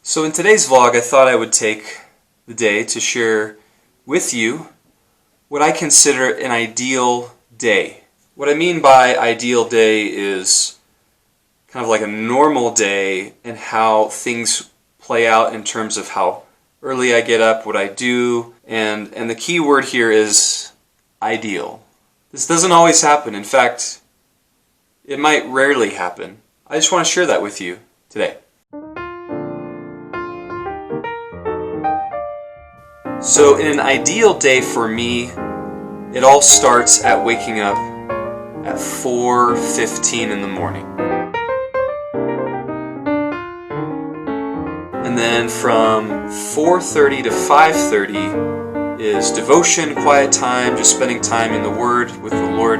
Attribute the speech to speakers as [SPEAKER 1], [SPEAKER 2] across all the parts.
[SPEAKER 1] So in today's vlog, I thought I would take the day to share with you what I consider an ideal day. What I mean by ideal day is kind of like a normal day and how things play out in terms of how early I get up, what I do, and the key word here is ideal. This doesn't always happen. In fact, it might rarely happen. I just want to share that with you today. So in an ideal day for me, it all starts at waking up at 4:15 in the morning. And then from 4:30 to 5:30 is devotion, quiet time, just spending time in the Word with the Lord.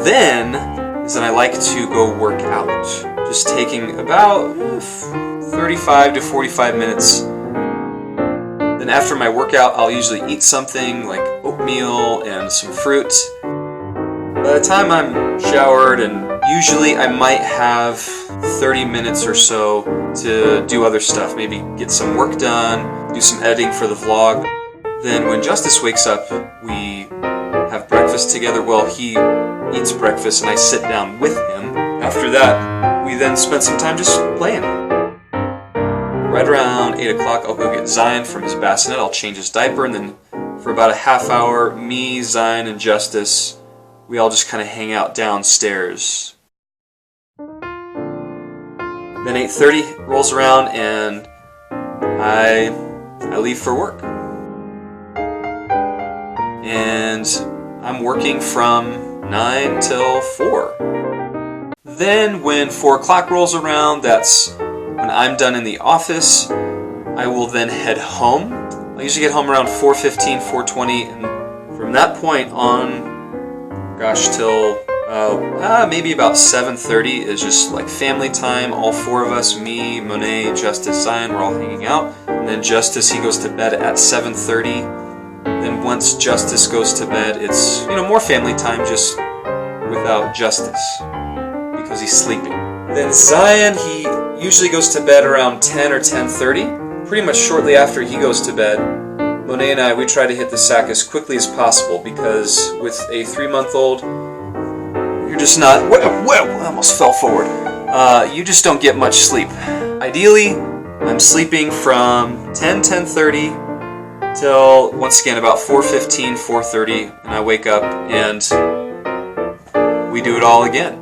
[SPEAKER 1] Then I like to go work out, just taking about 35 to 45 minutes. Then after my workout, I'll usually eat something like oatmeal and some fruit. By the time I'm showered, and usually I might have 30 minutes or so to do other stuff, maybe get some work done, do some editing for the vlog. Then when Justice wakes up, we have breakfast together. Well, he eats breakfast and I sit down with him. After that, we then spend some time just playing. Right around 8 o'clock, I'll go get Zion from his bassinet. I'll change his diaper, and then for about a half hour, me, Zion, and Justice, we all just kind of hang out downstairs. Then 8:30 rolls around and I leave for work. And I'm working from 9 till 4. Then when 4 o'clock rolls around, that's when I'm done in the office. I will then head home. I usually get home around 4:15, 4:20, and from that point on, till maybe about 7:30 is just like family time. All 4 of us, me, Monet, Justice, Zion, we're all hanging out. And then Justice, he goes to bed at 7:30. Then once Justice goes to bed, it's more family time, just without Justice because he's sleeping. Then Zion, he usually goes to bed around 10 or 10:30. Pretty much shortly after he goes to bed, Monet and I, we try to hit the sack as quickly as possible because with a 3-month-old, you're just not, I almost fell forward. You just don't get much sleep. Ideally, I'm sleeping from 10:30 till, once again, about 4:15, 4:30, and I wake up and we do it all again.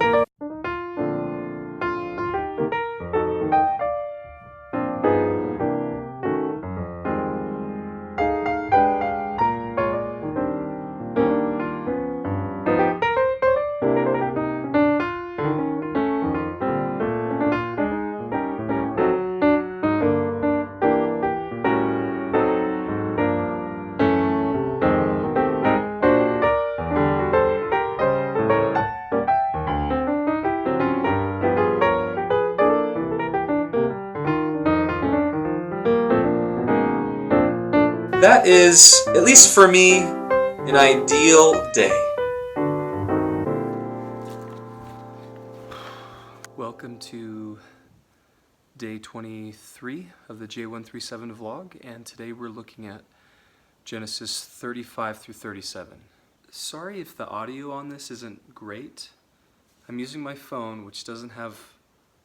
[SPEAKER 1] That is, at least for me, an ideal day. Welcome to day 23 of the J137 vlog, and today we're looking at Genesis 35 through 37. Sorry if the audio on this isn't great. I'm using my phone, which doesn't have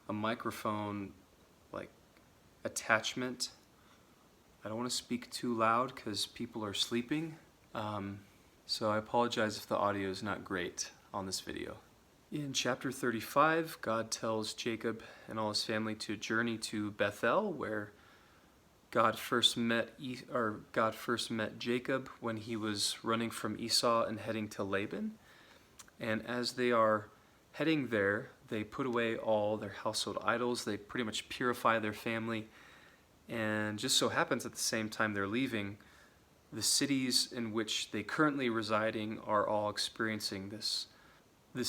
[SPEAKER 1] a microphone attachment. I don't want to speak too loud because people are sleeping, so I apologize if the audio is not great on this video. In chapter 35, God tells Jacob and all his family to journey to Bethel, where God first met Jacob when he was running from Esau and heading to Laban. And as they are heading there, they put away all their household idols. They pretty much purify their family. And just so happens at the same time they're leaving, the cities in which they currently residing are all experiencing this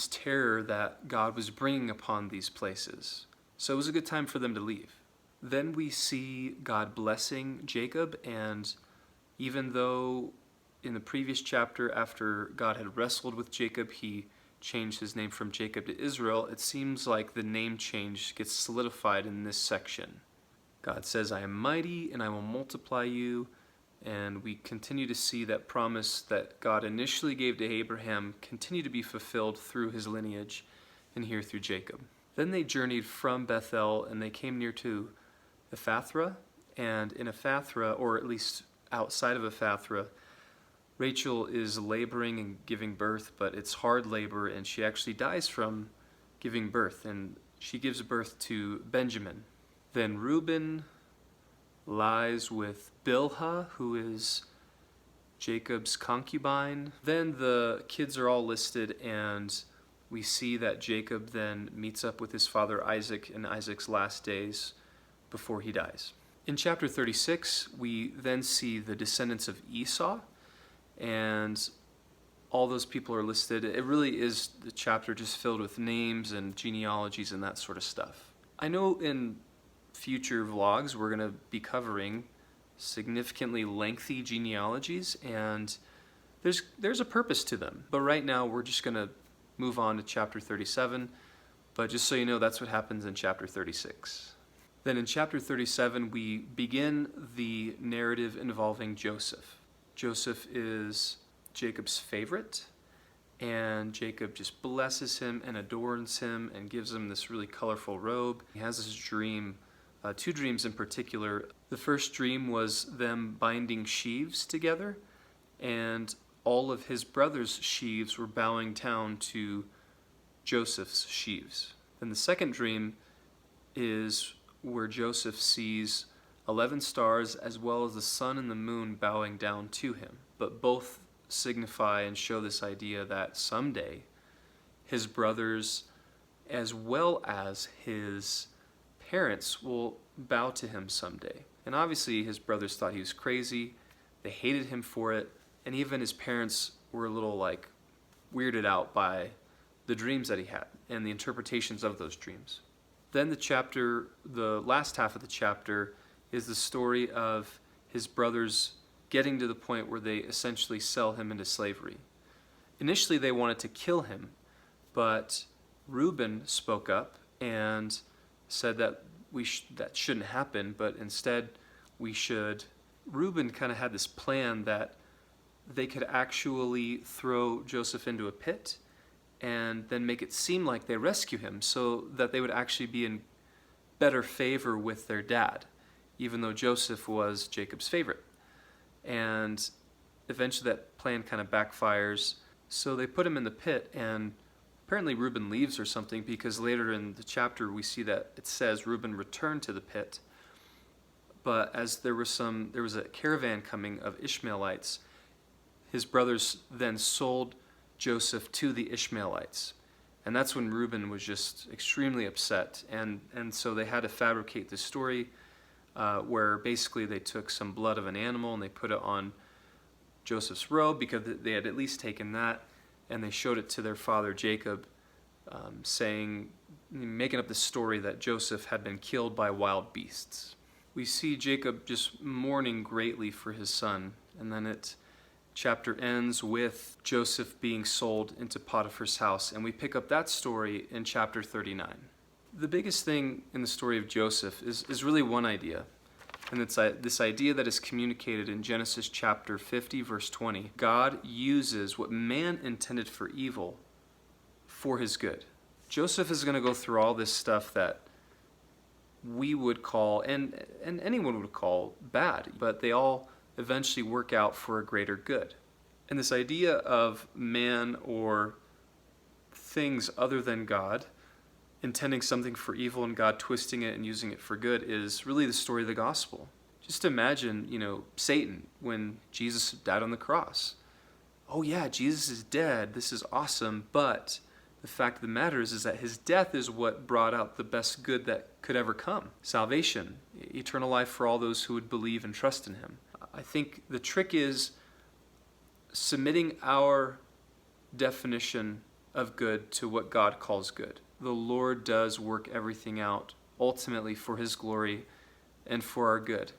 [SPEAKER 1] terror that God was bringing upon these places. So it was a good time for them to leave. Then we see God blessing Jacob, and even though in the previous chapter, after God had wrestled with Jacob, he
[SPEAKER 2] changed his name from Jacob to Israel, it seems like the name change gets solidified in this section. God says, I am mighty and I will multiply you. And we continue to see that promise that God initially gave to Abraham continue to be fulfilled through his lineage and here through Jacob. Then they journeyed from Bethel and they came near to Ephathra. And in Ephathra, or at least outside of Ephathra, Rachel is laboring and giving birth, but it's hard labor, and she actually dies from giving birth, and she gives birth to Benjamin. Then Reuben lies with Bilhah, who is Jacob's concubine. Then the kids are all listed, and we see that Jacob then meets up with his father Isaac in Isaac's last days before he dies. In chapter 36, we then see the descendants of Esau, and all those people are listed. It really is the chapter just filled with names and genealogies and that sort of stuff. I know in future vlogs we're going to be significantly lengthy genealogies, and there's a purpose to them. But right now we're just going to move on to chapter 37, but just so you know, that's what happens in chapter 36. Then in chapter 37 we begin the narrative involving Joseph. Joseph is Jacob's favorite, and Jacob just blesses him and adorns him and gives him this really colorful robe. He has this dream, two dreams in particular. The first dream was them binding sheaves together, and all of his brothers' sheaves were bowing down to Joseph's sheaves. Then the second dream is where Joseph sees 11 stars as well as the sun and the moon bowing down to him. But both signify and show this idea that someday his brothers as well as his parents will bow to him someday. And obviously his brothers thought he was crazy. They hated him for it. And even his parents were a little weirded out by the dreams that he had and the interpretations of those dreams. Then the last half of the chapter is the story of his brothers getting to the point where they essentially sell him into slavery. Initially they wanted to kill him, but Reuben spoke up and said that that shouldn't happen, but instead we should. Reuben kind of had this plan that they could actually throw Joseph into a pit and then make it seem like they rescue him so that they would actually be in better favor with their dad, even though Joseph was Jacob's favorite. And eventually that plan kind of backfires, so they put him in the pit, and apparently Reuben leaves or something, because later in the chapter we see that it says Reuben returned to the pit. But as there was a caravan coming of Ishmaelites, his brothers then sold Joseph to the Ishmaelites. And that's when Reuben was just extremely upset. And so they had to fabricate this story where basically they took some blood of an animal and they put it on Joseph's robe, because they had at least taken that, and they showed it to their father Jacob, making up the story that Joseph had been killed by wild beasts. We see Jacob just mourning greatly for his son, and then chapter ends with Joseph being sold into Potiphar's house, and we pick up that story in chapter 39. The biggest thing in the story of Joseph is really one idea, and it's this idea that is communicated in Genesis chapter 50, verse 20. God uses what man intended for evil for his good. Joseph is going to go through all this stuff that we would call, and anyone would call, bad, but they all eventually work out for a greater good. And this idea of man or things other than God intending something for evil and God twisting it and using it for good is really the story of the gospel. Just imagine, Satan when Jesus died on the cross. Oh yeah, Jesus is dead. This is awesome. But the fact of the matter is that his death is what brought out the best good that could ever come. Salvation, eternal life for all those who would believe and trust in him. I think the trick is submitting our definition of good to what God calls good. The Lord does work everything out ultimately for his glory and for our good.